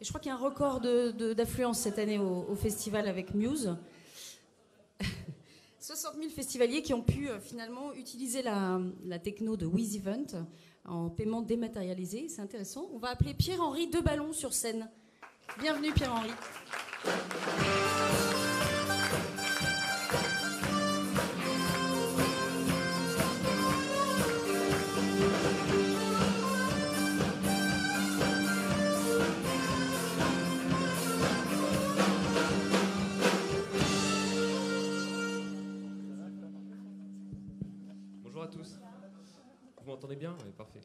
Et je crois qu'il y a un record d'affluence cette année au festival avec Muse. 60 000 festivaliers qui ont pu finalement utiliser la techno de WizEvent en paiement dématérialisé. C'est intéressant. On va appeler Pierre-Henri Deballon sur scène. Bienvenue Pierre-Henri. Bonjour à tous. Vous m'entendez bien? Oui, parfait.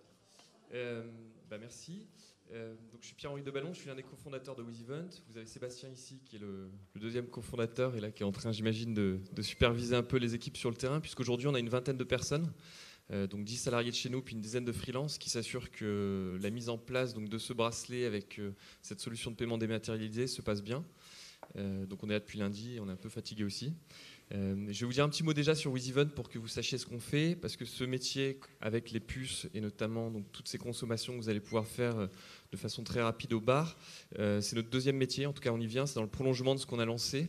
Merci. Donc, je suis Pierre-Henri Deballon, je suis l'un des cofondateurs de WizEvent. Vous avez Sébastien ici, qui est le deuxième cofondateur, et là qui est en train, j'imagine, de superviser un peu les équipes sur le terrain, puisqu'aujourd'hui, on a une vingtaine de personnes, donc 10 salariés de chez nous, puis une dizaine de freelances, qui s'assurent que la mise en place donc, de ce bracelet avec cette solution de paiement dématérialisé se passe bien. Donc, on est là depuis lundi, et on est un peu fatigué aussi. Je vais vous dire un petit mot déjà sur WizEvent pour que vous sachiez ce qu'on fait, parce que ce métier avec les puces et notamment donc, toutes ces consommations que vous allez pouvoir faire de façon très rapide au bar, c'est notre deuxième métier, en tout cas on y vient, c'est dans le prolongement de ce qu'on a lancé.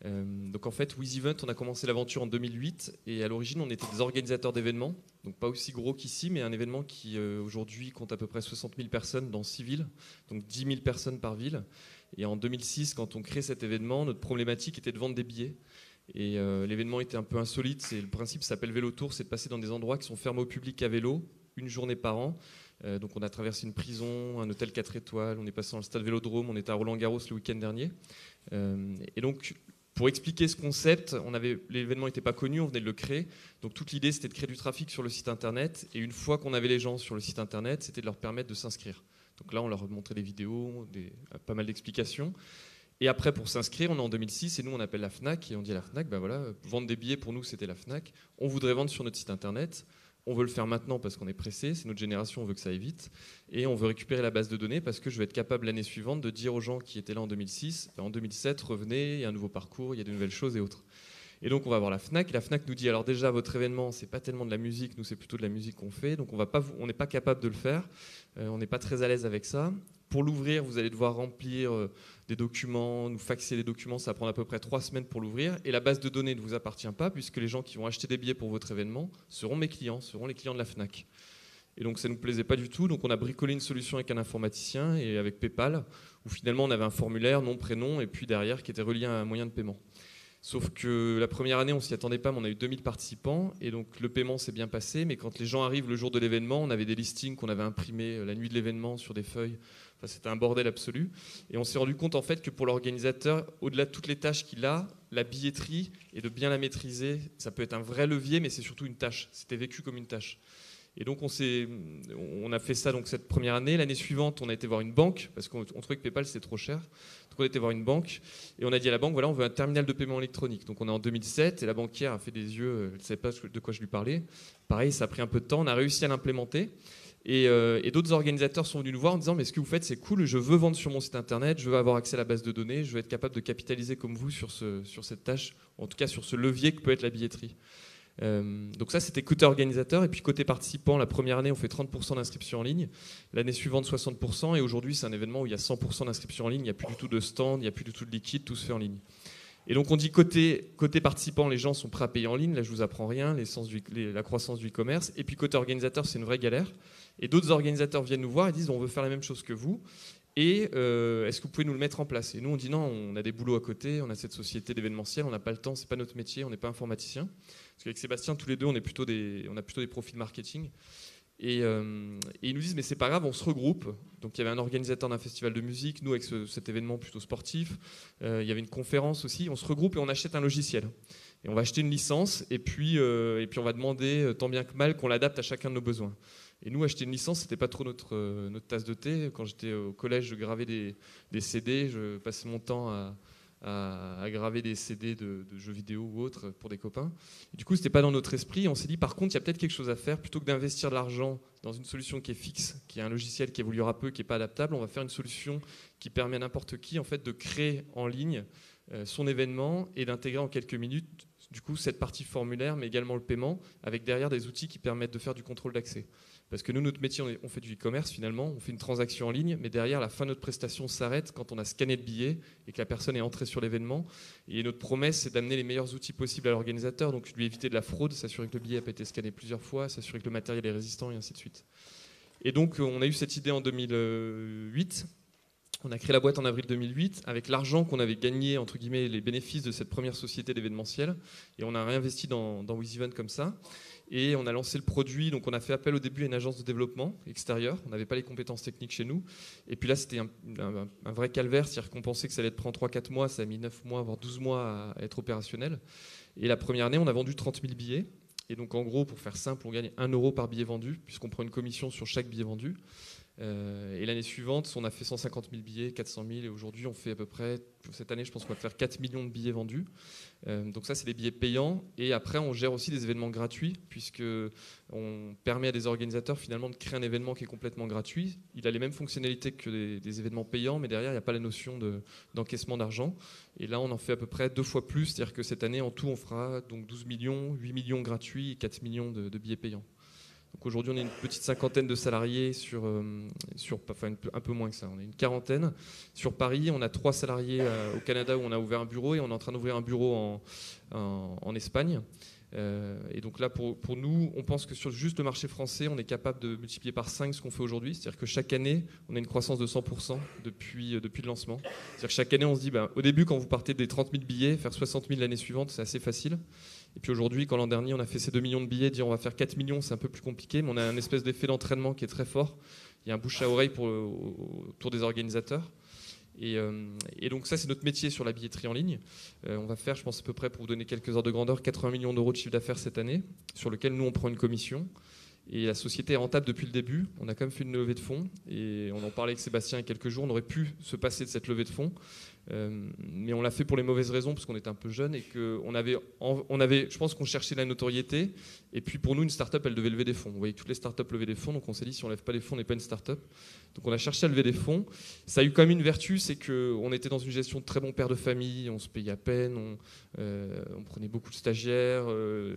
Donc en fait WizEvent, on a commencé l'aventure en 2008 et à l'origine on était des organisateurs d'événements, donc pas aussi gros qu'ici, mais un événement qui aujourd'hui compte à peu près 60 000 personnes dans 6 villes, donc 10 000 personnes par ville. Et en 2006, quand on crée cet événement, notre problématique était de vendre des billets. Et l'événement était un peu insolite. Le principe s'appelle Vélo Tour, c'est de passer dans des endroits qui sont fermés au public à vélo, une journée par an. Donc on a traversé une prison, un hôtel 4 étoiles, on est passé dans le stade Vélodrome, on était à Roland-Garros le week-end dernier. Et donc pour expliquer ce concept, l'événement n'était pas connu, on venait de le créer. Donc toute l'idée c'était de créer du trafic sur le site internet. Et une fois qu'on avait les gens sur le site internet, c'était de leur permettre de s'inscrire. Donc là on leur montrait des vidéos, pas mal d'explications. Et après, pour s'inscrire, on est en 2006 et nous, on appelle la FNAC et on dit à la FNAC, vendre des billets pour nous, c'était la FNAC. On voudrait vendre sur notre site internet. On veut le faire maintenant parce qu'on est pressé. C'est notre génération, on veut que ça aille vite. Et on veut récupérer la base de données parce que je vais être capable l'année suivante de dire aux gens qui étaient là en 2006, en 2007, revenez, il y a un nouveau parcours, il y a de nouvelles choses et autres. Et donc, on va voir la FNAC. Et la FNAC nous dit, alors déjà, votre événement, c'est pas tellement de la musique, nous, c'est plutôt de la musique qu'on fait. Donc, on n'est pas capable de le faire. On n'est pas très à l'aise avec ça. Pour l'ouvrir, vous allez devoir remplir des documents, nous faxer les documents, ça va prendre à peu près 3 semaines pour l'ouvrir. Et la base de données ne vous appartient pas, puisque les gens qui vont acheter des billets pour votre événement seront mes clients, seront les clients de la FNAC. Et donc ça ne nous plaisait pas du tout, donc on a bricolé une solution avec un informaticien et avec PayPal, où finalement on avait un formulaire, nom, prénom, et puis derrière qui était relié à un moyen de paiement. Sauf que la première année, on s'y attendait pas, mais on a eu 2000 participants, et donc le paiement s'est bien passé, mais quand les gens arrivent le jour de l'événement, on avait des listings qu'on avait imprimés la nuit de l'événement sur des feuilles. Enfin, c'était un bordel absolu. Et on s'est rendu compte en fait que pour l'organisateur, au-delà de toutes les tâches qu'il a, la billetterie, et de bien la maîtriser, ça peut être un vrai levier, mais c'est surtout une tâche. C'était vécu comme une tâche. Et donc on a fait ça donc cette première année. L'année suivante, on a été voir une banque parce qu'on trouvait que PayPal c'était trop cher. Donc on a été voir une banque et on a dit à la banque, voilà, on veut un terminal de paiement électronique. Donc on est en 2007 et la banquière a fait des yeux, elle ne savait pas de quoi je lui parlais. Pareil, ça a pris un peu de temps. On a réussi à l'implémenter. Et d'autres organisateurs sont venus nous voir en disant, mais ce que vous faites c'est cool, je veux vendre sur mon site internet, je veux avoir accès à la base de données, je veux être capable de capitaliser comme vous sur cette tâche, en tout cas sur ce levier que peut être la billetterie. Donc ça c'était côté organisateur, et puis côté participant, la première année on fait 30% d'inscription en ligne, l'année suivante 60%, et aujourd'hui c'est un événement où il y a 100% d'inscription en ligne, il n'y a plus du tout de stand, il n'y a plus du tout de liquide, tout se fait en ligne. Et donc on dit côté participant, les gens sont prêts à payer en ligne, là je vous apprends rien, la croissance du e-commerce, et puis côté organisateur c'est une vraie galère, et d'autres organisateurs viennent nous voir et disent on veut faire la même chose que vous, et est-ce que vous pouvez nous le mettre en place? Et nous on dit non, on a des boulots à côté, on a cette société d'événementiel, on n'a pas le temps, c'est pas notre métier, on n'est pas informaticien. Parce qu'avec Sébastien, tous les deux, on a plutôt des profils marketing. Et ils nous disent, mais c'est pas grave, on se regroupe. Donc il y avait un organisateur d'un festival de musique, nous avec cet événement plutôt sportif. Il y avait une conférence aussi. On se regroupe et on achète un logiciel. Et on va acheter une licence et puis on va demander, tant bien que mal, qu'on l'adapte à chacun de nos besoins. Et nous, acheter une licence, c'était pas trop notre tasse de thé. Quand j'étais au collège, je gravais des CD, je passais mon temps à graver des CD de jeux vidéo ou autres pour des copains. Et du coup, c'était pas dans notre esprit. On s'est dit, par contre, il y a peut-être quelque chose à faire. Plutôt que d'investir de l'argent dans une solution qui est fixe, qui est un logiciel qui évoluera peu, qui n'est pas adaptable, on va faire une solution qui permet à n'importe qui en fait, de créer en ligne son événement et d'intégrer en quelques minutes du coup cette partie formulaire, mais également le paiement, avec derrière des outils qui permettent de faire du contrôle d'accès. Parce que nous, notre métier, on fait du e-commerce finalement, on fait une transaction en ligne, mais derrière, la fin de notre prestation s'arrête quand on a scanné le billet et que la personne est entrée sur l'événement. Et notre promesse, c'est d'amener les meilleurs outils possibles à l'organisateur, donc lui éviter de la fraude, s'assurer que le billet n'a pas été scanné plusieurs fois, s'assurer que le matériel est résistant et ainsi de suite. Et donc, on a eu cette idée en 2008. On a créé la boîte en avril 2008 avec l'argent qu'on avait gagné, entre guillemets, les bénéfices de cette première société d'événementiel. Et on a réinvesti dans WizEvent comme ça. Et on a lancé le produit. Donc on a fait appel au début à une agence de développement extérieure. On n'avait pas les compétences techniques chez nous. Et puis là, c'était un vrai calvaire. C'est-à-dire qu'on pensait que ça allait être prendre 3-4 mois. Ça a mis 9 mois, voire 12 mois à être opérationnel. Et la première année, on a vendu 30 000 billets. Et donc en gros, pour faire simple, on gagne 1 euro par billet vendu, puisqu'on prend une commission sur chaque billet vendu. Et l'année suivante, on a fait 150 000 billets, 400 000, et aujourd'hui on fait à peu près, cette année je pense qu'on va faire 4 millions de billets vendus. Donc ça c'est des billets payants, et après on gère aussi des événements gratuits, puisque on permet à des organisateurs finalement de créer un événement qui est complètement gratuit. Il a les mêmes fonctionnalités que des événements payants, mais derrière il n'y a pas la notion d'encaissement d'argent. Et là on en fait à peu près 2 fois plus, c'est-à-dire que cette année en tout on fera donc 12 millions, 8 millions gratuits et 4 millions de billets payants. Donc aujourd'hui, on est une petite cinquantaine de salariés un peu moins que ça. On est une quarantaine. Sur Paris, on a 3 salariés au Canada où on a ouvert un bureau et on est en train d'ouvrir un bureau en Espagne. Et donc là, pour nous, on pense que sur juste le marché français, on est capable de multiplier par 5 ce qu'on fait aujourd'hui. C'est-à-dire que chaque année, on a une croissance de 100% depuis le lancement. C'est-à-dire que chaque année, on se dit, au début, quand vous partez des 30 000 billets, faire 60 000 l'année suivante, c'est assez facile. Et puis aujourd'hui, quand l'an dernier, on a fait ces 2 millions de billets, dire on va faire 4 millions, c'est un peu plus compliqué, mais on a un espèce d'effet d'entraînement qui est très fort. Il y a un bouche à oreille autour des organisateurs. Et donc ça, c'est notre métier sur la billetterie en ligne. On va faire, je pense à peu près, pour vous donner quelques ordres de grandeur, 80 millions d'euros de chiffre d'affaires cette année, sur lequel nous, on prend une commission. Et la société est rentable depuis le début. On a quand même fait une levée de fonds. Et on en parlait avec Sébastien il y a quelques jours. On aurait pu se passer de cette levée de fonds. Mais on l'a fait pour les mauvaises raisons, parce qu'on était un peu jeune et qu'on avait, je pense qu'on cherchait la notoriété. Et puis pour nous, une start-up, elle devait lever des fonds. Vous voyez, toutes les start-up levaient des fonds. Donc on s'est dit, si on ne lève pas des fonds, on n'est pas une start-up. Donc on a cherché à lever des fonds. Ça a eu quand même une vertu, c'est qu'on était dans une gestion de très bon père de famille. On se payait à peine. On prenait beaucoup de stagiaires.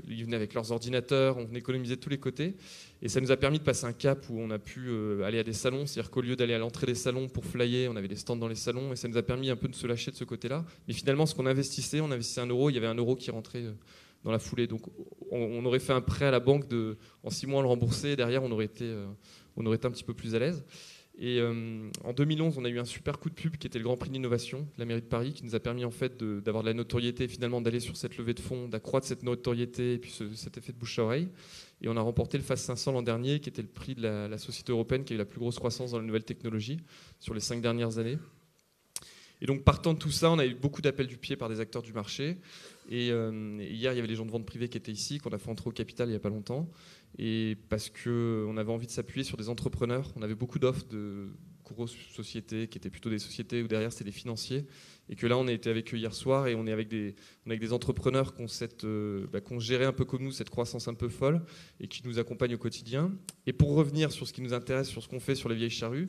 Ils venaient avec leurs ordinateurs. On économisait de tous les côtés. Et ça nous a permis de passer un cap où on a pu aller à des salons. C'est-à-dire qu'au lieu d'aller à l'entrée des salons pour flyer, on avait des stands dans les salons. Et ça nous a permis un peu de se lâcher de ce côté-là. Mais finalement, ce qu'on investissait, on investissait 1 euro. Il y avait 1 euro qui rentrait dans la foulée. Donc on aurait fait un prêt à la banque en 6 mois, on le remboursait. Et derrière, on aurait été un petit peu plus à l'aise. Et en 2011, on a eu un super coup de pub qui était le Grand Prix de l'innovation de la mairie de Paris, qui nous a permis en fait d'avoir de la notoriété et finalement d'aller sur cette levée de fonds, d'accroître cette notoriété et puis cet effet de bouche à oreille. Et on a remporté le FAST 500 l'an dernier, qui était le prix de la société européenne qui a eu la plus grosse croissance dans les nouvelles technologies sur les 5 dernières années. Et donc partant de tout ça, on a eu beaucoup d'appels du pied par des acteurs du marché. Et hier, il y avait les gens de vente privée qui étaient ici, qu'on a fait entrer au capital il n'y a pas longtemps. Et parce qu'on avait envie de s'appuyer sur des entrepreneurs. On avait beaucoup d'offres de grosses sociétés qui étaient plutôt des sociétés où derrière c'était des financiers. Et que là, on a été avec eux hier soir et on est avec des entrepreneurs qui ont géré un peu comme nous cette croissance un peu folle et qui nous accompagnent au quotidien. Et pour revenir sur ce qui nous intéresse, sur ce qu'on fait sur les vieilles charrues,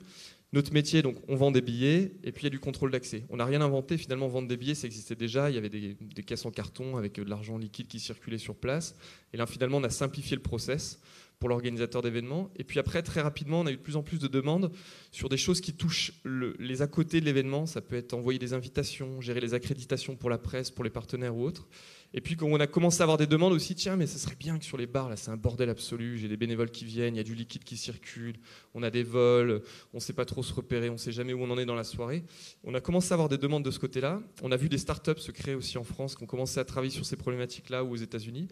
notre métier, donc, on vend des billets et puis il y a du contrôle d'accès. On n'a rien inventé, finalement, vendre des billets, ça existait déjà. Il y avait des caisses en carton avec de l'argent liquide qui circulait sur place. Et là, finalement, on a simplifié le process pour l'organisateur d'événements. Et puis après, très rapidement, on a eu de plus en plus de demandes sur des choses qui touchent les à côté de l'événement. Ça peut être envoyer des invitations, gérer les accréditations pour la presse, pour les partenaires ou autres. Et puis quand on a commencé à avoir des demandes aussi, tiens, mais ça serait bien que sur les bars, là, c'est un bordel absolu, j'ai des bénévoles qui viennent, il y a du liquide qui circule, on a des vols, on ne sait pas trop se repérer, on ne sait jamais où on en est dans la soirée. On a commencé à avoir des demandes de ce côté-là. On a vu des startups se créer aussi en France qui ont commencé à travailler sur ces problématiques-là ou aux États-Unis.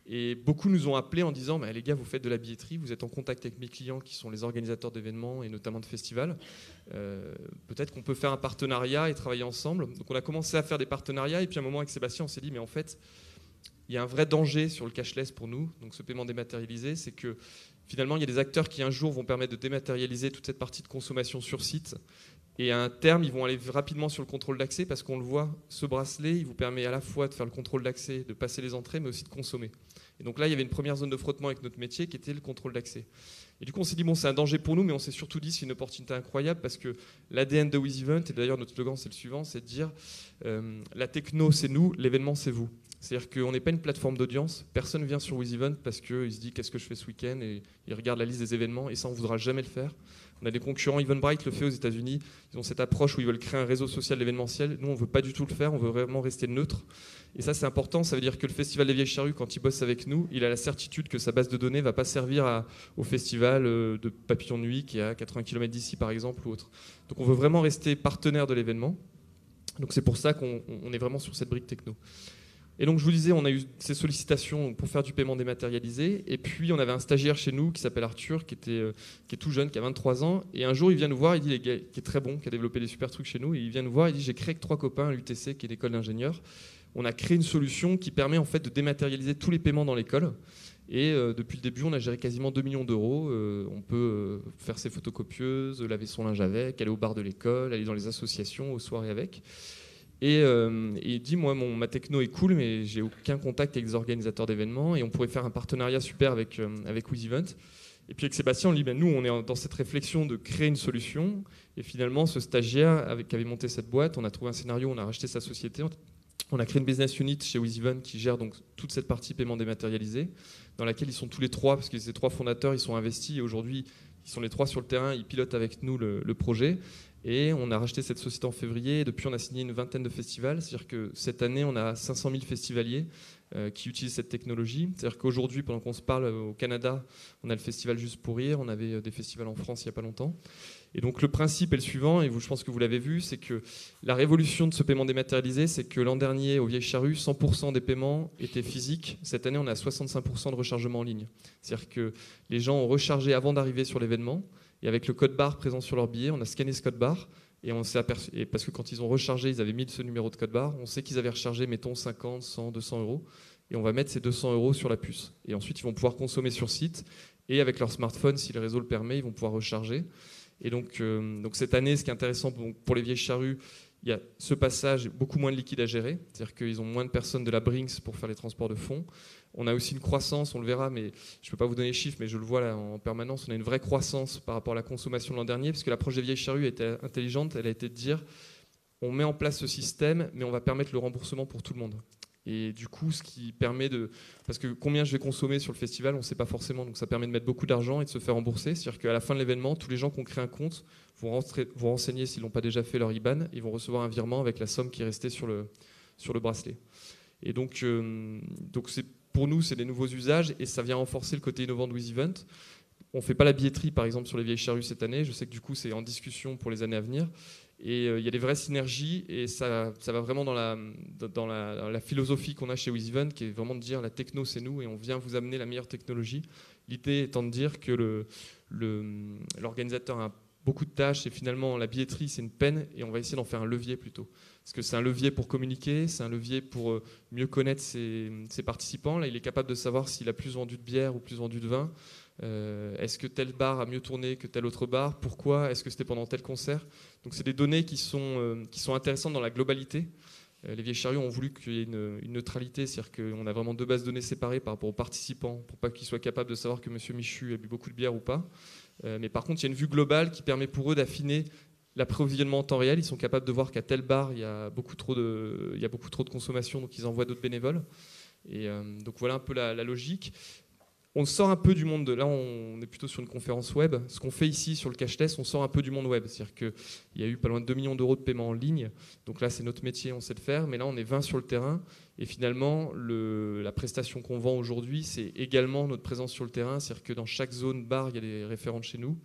Et beaucoup nous ont appelés en disant les gars, vous faites de la billetterie, vous êtes en contact avec mes clients qui sont les organisateurs d'événements et notamment de festivals. Peut-être qu'on peut faire un partenariat et travailler ensemble. Donc on a commencé à faire des partenariats et puis à un moment avec Sébastien, on s'est dit mais en fait, il y a un vrai danger sur le cashless pour nous, donc ce paiement dématérialisé, c'est que finalement il y a des acteurs qui un jour vont permettre de dématérialiser toute cette partie de consommation sur site. Et à un terme, ils vont aller rapidement sur le contrôle d'accès parce qu'on le voit, ce bracelet, il vous permet à la fois de faire le contrôle d'accès, de passer les entrées, mais aussi de consommer. Et donc là, il y avait une première zone de frottement avec notre métier qui était le contrôle d'accès. Et du coup, on s'est dit, bon, c'est un danger pour nous, mais on s'est surtout dit, c'est une opportunité incroyable parce que l'ADN de WizEvent, et d'ailleurs notre slogan, c'est le suivant, c'est de dire, la techno, c'est nous, l'événement, c'est vous. C'est-à-dire qu'on n'est pas une plateforme d'audience. Personne vient sur WizEvent parce qu'il se dit qu'est-ce que je fais ce week-end et il regarde la liste des événements et ça, on ne voudra jamais le faire. On a des concurrents, Eventbrite le fait aux États-Unis. Ils ont cette approche où ils veulent créer un réseau social d'événementiel. Nous, on ne veut pas du tout le faire. On veut vraiment rester neutre. Et ça, c'est important. Ça veut dire que le Festival des Vieilles Charrues, quand il bosse avec nous, il a la certitude que sa base de données ne va pas servir au festival de Papillon de Nuit qui est à 80 km d'ici, par exemple, ou autre. Donc, on veut vraiment rester partenaire de l'événement. Donc, c'est pour ça qu'on est vraiment sur cette brique techno. Et donc, je vous disais, on a eu ces sollicitations pour faire du paiement dématérialisé. Et puis, on avait un stagiaire chez nous qui s'appelle Arthur, qui est tout jeune, qui a 23 ans. Et un jour, il vient nous voir, il dit, les gars, qui est très bon, qui a développé des super trucs chez nous. Et il vient nous voir, il dit, j'ai créé avec 3 copains à l'UTC, qui est l'école d'ingénieurs. On a créé une solution qui permet en fait de dématérialiser tous les paiements dans l'école. Et depuis le début, on a géré quasiment 2 millions d'euros. On peut faire ses photocopieuses, laver son linge avec, aller au bar de l'école, aller dans les associations, aux soirées avec. Et il dit, moi, ma techno est cool, mais j'ai aucun contact avec les organisateurs d'événements et on pourrait faire un partenariat super avec WizEvent. Et puis avec Sébastien, on dit, nous, on est dans cette réflexion de créer une solution. Et finalement, ce stagiaire qui avait monté cette boîte, on a trouvé un scénario, on a racheté sa société. On a créé une business unit chez WizEvent qui gère donc toute cette partie paiement dématérialisé, dans laquelle ils sont tous les 3, parce que ces 3 fondateurs, ils sont investis et aujourd'hui, ils sont les 3 sur le terrain, ils pilotent avec nous le projet. Et on a racheté cette société en février. Et depuis, on a signé une vingtaine de festivals. C'est-à-dire que cette année, on a 500 000 festivaliers qui utilisent cette technologie. C'est-à-dire qu'aujourd'hui, pendant qu'on se parle au Canada, on a le festival Juste pour Rire. On avait des festivals en France il n'y a pas longtemps. Et donc le principe est le suivant, et je pense que vous l'avez vu, c'est que la révolution de ce paiement dématérialisé, c'est que l'an dernier, aux Vieilles Charrues, 100% des paiements étaient physiques. Cette année, on a 65% de rechargement en ligne. C'est-à-dire que les gens ont rechargé avant d'arriver sur l'événement. Et avec le code barre présent sur leur billet, on a scanné ce code barre et on s'est aperçu, et parce que quand ils ont rechargé, ils avaient mis ce numéro de code barre, on sait qu'ils avaient rechargé, mettons, 50, 100, 200 euros. Et on va mettre ces 200 euros sur la puce. Et ensuite, ils vont pouvoir consommer sur site. Et avec leur smartphone, si le réseau le permet, ils vont pouvoir recharger. Et donc cette année, ce qui est intéressant pour les Vieilles Charrues, il y a ce passage, beaucoup moins de liquide à gérer. C'est-à-dire qu'ils ont moins de personnes de la Brinks pour faire les transports de fonds. On a aussi une croissance, on le verra, mais je ne peux pas vous donner les chiffres, mais je le vois là en permanence. On a une vraie croissance par rapport à la consommation de l'an dernier, parce que l'approche des Vieilles Charrues a été intelligente. Elle a été de dire, on met en place ce système, mais on va permettre le remboursement pour tout le monde. Et du coup, ce qui permet de... Parce que combien je vais consommer sur le festival, on ne sait pas forcément. Donc ça permet de mettre beaucoup d'argent et de se faire rembourser. C'est-à-dire qu'à la fin de l'événement, tous les gens qui ont créé un compte vont renseigner s'ils n'ont pas déjà fait leur IBAN. Ils vont recevoir un virement avec la somme qui est restée sur le bracelet. Et donc pour nous, c'est des nouveaux usages et ça vient renforcer le côté innovant de WizEvent. On ne fait pas la billetterie, par exemple, sur les Vieilles Charrues cette année. Je sais que du coup, c'est en discussion pour les années à venir. Et il y a des vraies synergies et ça va vraiment dans la philosophie qu'on a chez WizEvent, qui est vraiment de dire la techno, c'est nous et on vient vous amener la meilleure technologie. L'idée étant de dire que l'organisateur a beaucoup de tâches et finalement la billetterie, c'est une peine et on va essayer d'en faire un levier plutôt. Parce que c'est un levier pour communiquer, c'est un levier pour mieux connaître ses participants. Là, il est capable de savoir s'il a plus vendu de bière ou plus vendu de vin. Est-ce que tel bar a mieux tourné que tel autre bar? Pourquoi? Est-ce que c'était pendant tel concert? Donc c'est des données qui sont intéressantes dans la globalité. Les Vieilles Charrues ont voulu qu'il y ait une neutralité, c'est-à-dire qu'on a vraiment 2 bases de données séparées par rapport aux participants, pour pas qu'ils soient capables de savoir que M. Michu a bu beaucoup de bière ou pas. Mais par contre, il y a une vue globale qui permet pour eux d'affiner l'approvisionnement en temps réel. Ils sont capables de voir qu'à tel bar, il y a beaucoup trop de consommation, donc ils envoient d'autres bénévoles. Et donc voilà un peu la logique. On sort un peu du monde là, on est plutôt sur une conférence web. Ce qu'on fait ici sur le cashless, on sort un peu du monde web. C'est-à-dire qu'il y a eu pas loin de 2 millions d'euros de paiement en ligne. Donc là, c'est notre métier, on sait le faire. Mais là, on est 20 sur le terrain. Et finalement, la prestation qu'on vend aujourd'hui, c'est également notre présence sur le terrain. C'est-à-dire que dans chaque zone bar, il y a des référents de chez nous.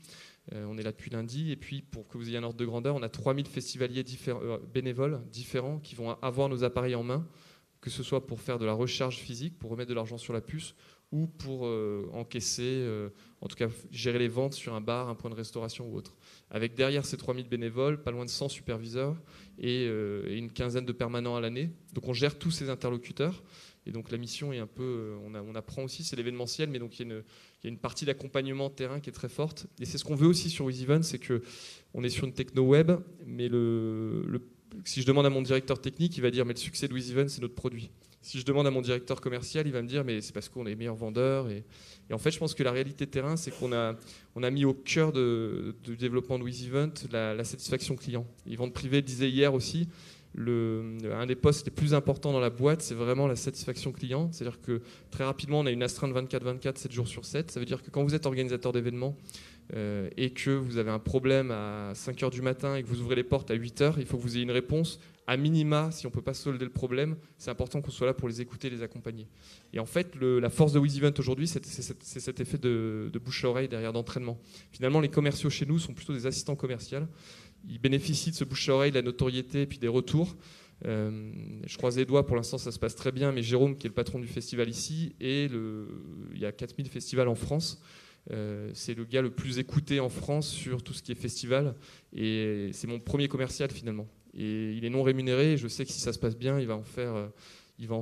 On est là depuis lundi. Et puis, pour que vous ayez un ordre de grandeur, on a 3000 festivaliers bénévoles différents qui vont avoir nos appareils en main, que ce soit pour faire de la recharge physique, pour remettre de l'argent sur la puce, ou pour encaisser, en tout cas gérer les ventes sur un bar, un point de restauration ou autre. Avec derrière ces 3000 bénévoles, pas loin de 100 superviseurs et une quinzaine de permanents à l'année. Donc on gère tous ces interlocuteurs. Et donc la mission est un peu, on apprend aussi, c'est l'événementiel, mais donc il y a une partie d'accompagnement terrain qui est très forte. Et c'est ce qu'on veut aussi sur WizEvent, c'est qu'on est sur une techno web, mais si je demande à mon directeur technique, il va dire mais le succès de WizEvent, c'est notre produit. Si je demande à mon directeur commercial, il va me dire mais c'est parce qu'on est les meilleurs vendeurs. Et en fait, je pense que la réalité terrain, c'est qu'on a mis au cœur du développement de WizEvent la satisfaction client. Yvan de Privé le disait hier aussi, un des postes les plus importants dans la boîte, c'est vraiment la satisfaction client. C'est-à-dire que très rapidement, on a une astreinte 24/24, 7 jours sur 7. Ça veut dire que quand vous êtes organisateur d'événements et que vous avez un problème à 5 heures du matin et que vous ouvrez les portes à 8 heures, il faut que vous ayez une réponse. À minima, si on ne peut pas solder le problème, c'est important qu'on soit là pour les écouter et les accompagner. Et en fait, la force de WizEvent aujourd'hui, c'est cet effet de bouche-à-oreille derrière d'entraînement. Finalement, les commerciaux chez nous sont plutôt des assistants commerciaux. Ils bénéficient de ce bouche-à-oreille, de la notoriété et puis des retours. Je croise les doigts, pour l'instant ça se passe très bien, mais Jérôme, qui est le patron du festival ici, il y a 4000 festivals en France. C'est le gars le plus écouté en France sur tout ce qui est festival. Et c'est mon premier commercial finalement. Et il est non rémunéré, et je sais que si ça se passe bien, il va en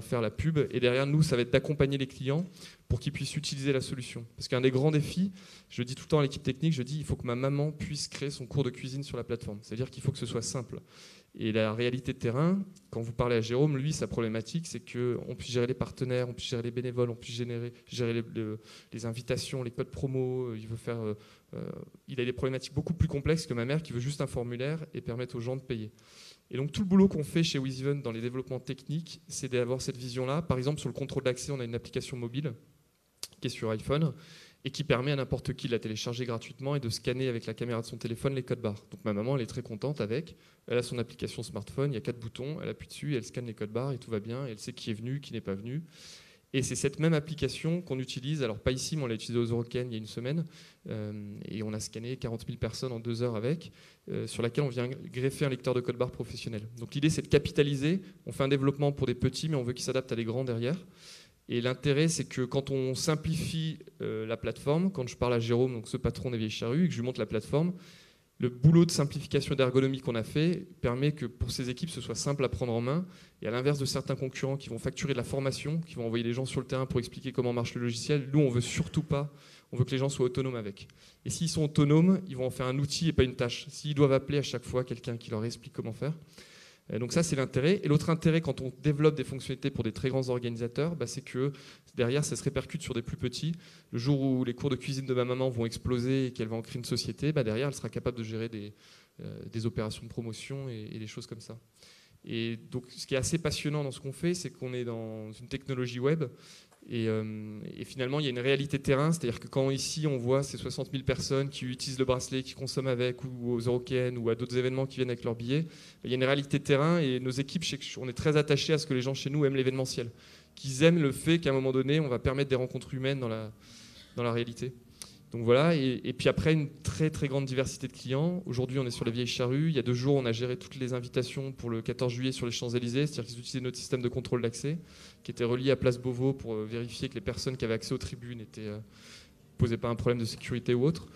faire la pub. Et derrière nous, ça va être d'accompagner les clients pour qu'ils puissent utiliser la solution. Parce qu'un des grands défis, je le dis tout le temps à l'équipe technique, je dis il faut que ma maman puisse créer son cours de cuisine sur la plateforme. C'est-à-dire qu'il faut que ce soit simple. Et la réalité de terrain, quand vous parlez à Jérôme, lui, sa problématique, c'est qu'on puisse gérer les partenaires, on puisse gérer les bénévoles, on puisse gérer les invitations, les codes promo. Il a des problématiques beaucoup plus complexes que ma mère qui veut juste un formulaire et permettre aux gens de payer. Et donc tout le boulot qu'on fait chez WizEvent dans les développements techniques, c'est d'avoir cette vision-là. Par exemple, sur le contrôle d'accès, on a une application mobile qui est sur iPhone et qui permet à n'importe qui de la télécharger gratuitement et de scanner avec la caméra de son téléphone les codes barres. Donc ma maman, elle est très contente avec. Elle a son application smartphone, il y a 4 boutons, elle appuie dessus, elle scanne les codes barres et tout va bien. Et elle sait qui est venu, qui n'est pas venu. Et c'est cette même application qu'on utilise, alors pas ici, mais on l'a utilisée aux Eurocaines il y a une semaine, et on a scanné 40 000 personnes en 2 heures avec, sur laquelle on vient greffer un lecteur de code barre professionnel. Donc l'idée, c'est de capitaliser. On fait un développement pour des petits, mais on veut qu'ils s'adaptent à des grands derrière. Et l'intérêt, c'est que quand on simplifie la plateforme, quand je parle à Jérôme, donc ce patron des Vieilles Charrues, et que je lui montre la plateforme, le boulot de simplification et d'ergonomie qu'on a fait permet que pour ces équipes, ce soit simple à prendre en main. Et à l'inverse de certains concurrents qui vont facturer de la formation, qui vont envoyer des gens sur le terrain pour expliquer comment marche le logiciel, nous, on veut surtout pas. On veut que les gens soient autonomes avec. Et s'ils sont autonomes, ils vont en faire un outil et pas une tâche. S'ils doivent appeler à chaque fois quelqu'un qui leur explique comment faire. Donc ça, c'est l'intérêt. Et l'autre intérêt, quand on développe des fonctionnalités pour des très grands organisateurs, c'est que derrière, ça se répercute sur des plus petits. Le jour où les cours de cuisine de ma maman vont exploser et qu'elle va en créer une société, derrière, elle sera capable de gérer des opérations de promotion et des choses comme ça. Et donc, ce qui est assez passionnant dans ce qu'on fait, c'est qu'on est dans une technologie web. Et finalement, il y a une réalité terrain, c'est-à-dire que quand ici on voit ces 60 000 personnes qui utilisent le bracelet, qui consomment avec, ou aux Eurocaines, ou à d'autres événements qui viennent avec leurs billets, il y a une réalité terrain et nos équipes, on est très attachés à ce que les gens chez nous aiment l'événementiel, qu'ils aiment le fait qu'à un moment donné, on va permettre des rencontres humaines dans la réalité. Donc voilà, et puis après, une très très grande diversité de clients. Aujourd'hui, on est sur les Vieilles Charrues. Il y a 2 jours, on a géré toutes les invitations pour le 14 juillet sur les Champs-Élysées, c'est-à-dire qu'ils utilisaient notre système de contrôle d'accès, qui était relié à Place Beauvau pour vérifier que les personnes qui avaient accès aux tribunes ne posaient pas un problème de sécurité ou autre.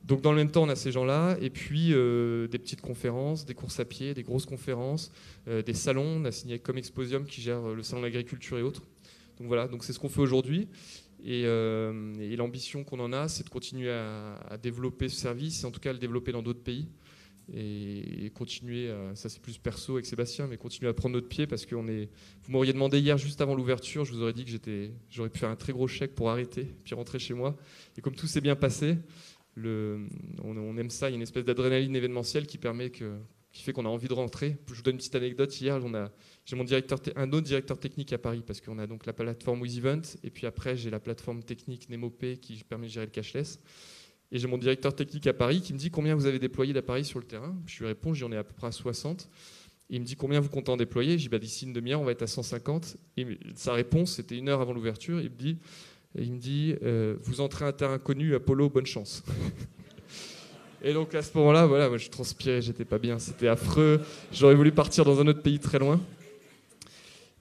Donc dans le même temps, on a ces gens-là, et puis des petites conférences, des courses à pied, des grosses conférences, des salons. On a signé avec Comexposium qui gère le salon de l'agriculture et autres. Donc voilà, donc c'est ce qu'on fait aujourd'hui. Et l'ambition qu'on en a, c'est de continuer à développer ce service, et en tout cas à le développer dans d'autres pays. Et continuer, ça c'est plus perso avec Sébastien, mais continuer à prendre notre pied parce que vous m'auriez demandé hier, juste avant l'ouverture, je vous aurais dit que j'aurais pu faire un très gros chèque pour arrêter, puis rentrer chez moi. Et comme tout s'est bien passé, on aime ça, il y a une espèce d'adrénaline événementielle qui fait qu'on a envie de rentrer. Je vous donne une petite anecdote. Hier, j'ai un autre directeur technique à Paris, parce qu'on a donc la plateforme WizEvent, et puis après, j'ai la plateforme technique NemoPay qui permet de gérer le cashless. Et j'ai mon directeur technique à Paris qui me dit combien vous avez déployé d'appareils sur le terrain. Je lui réponds, j'en ai à peu près à 60. Et il me dit combien vous comptez en déployer. Je dis d'ici une demi-heure, on va être à 150. Et sa réponse, c'était 1 heure avant l'ouverture. Il me dit vous entrez à un terrain connu, Apollo, bonne chance. Et donc à ce moment-là, voilà, moi, je transpirais, j'étais pas bien, c'était affreux. J'aurais voulu partir dans un autre pays très loin.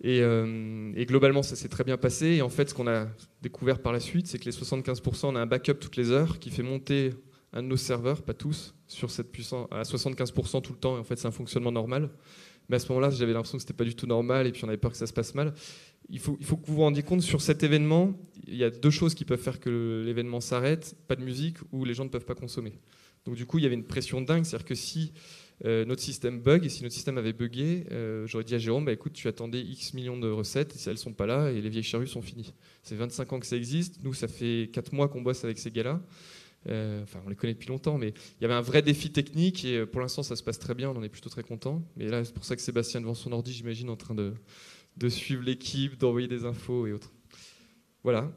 Et globalement, ça s'est très bien passé. Et en fait, ce qu'on a découvert par la suite, c'est que les 75%, on a un backup toutes les heures qui fait monter un de nos serveurs, pas tous, sur cette puissance à 75% tout le temps. Et en fait, c'est un fonctionnement normal. Mais à ce moment-là, j'avais l'impression que c'était pas du tout normal et puis on avait peur que ça se passe mal. Il faut que vous vous rendiez compte, sur cet événement, il y a 2 choses qui peuvent faire que l'événement s'arrête, pas de musique ou les gens ne peuvent pas consommer. Donc du coup, il y avait une pression dingue, c'est-à-dire que si notre système bug, et si notre système avait bugué, j'aurais dit à Jérôme, écoute, tu attendais X millions de recettes, et elles ne sont pas là, et les Vieilles Charrues sont finies. C'est 25 ans que ça existe, nous ça fait 4 mois qu'on bosse avec ces gars-là, Enfin, on les connaît depuis longtemps, mais il y avait un vrai défi technique et pour l'instant, ça se passe très bien. On en est plutôt très content. Mais là, c'est pour ça que Sébastien est devant son ordi, j'imagine, en train de suivre l'équipe, d'envoyer des infos et autres. Voilà.